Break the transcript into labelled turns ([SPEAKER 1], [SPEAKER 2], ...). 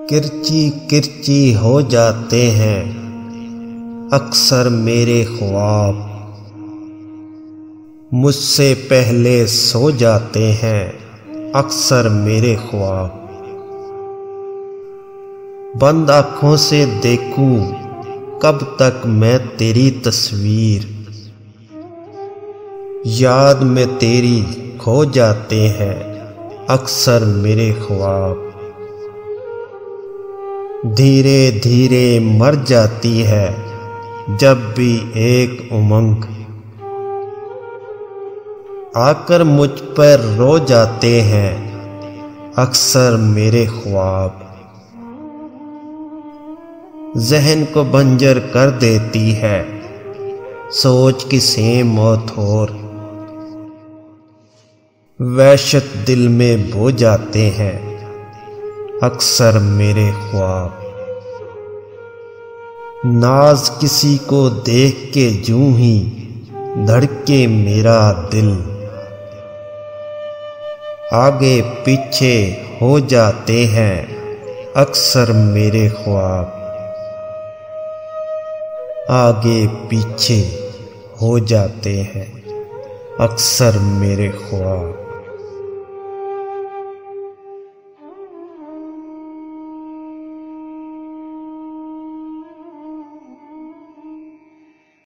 [SPEAKER 1] किरची किरची हो जाते हैं अक्सर मेरे ख्वाब, मुझसे पहले सो जाते हैं अक्सर मेरे ख्वाब। बंद आँखों से देखूं कब तक मैं तेरी तस्वीर, याद में तेरी खो जाते हैं अक्सर मेरे ख्वाब। धीरे धीरे मर जाती है जब भी एक उमंग, आकर मुझ पर रो जाते हैं अक्सर मेरे ख्वाब। ज़हन को बंजर कर देती है सोच की सेम और थोर, वहशत दिल में बो जाते हैं अक्सर मेरे ख्वाब। नाज किसी को देख के यूं ही धड़के मेरा दिल, आगे पीछे हो जाते हैं अक्सर मेरे ख्वाब। आगे पीछे हो जाते हैं अक्सर मेरे ख्वाब।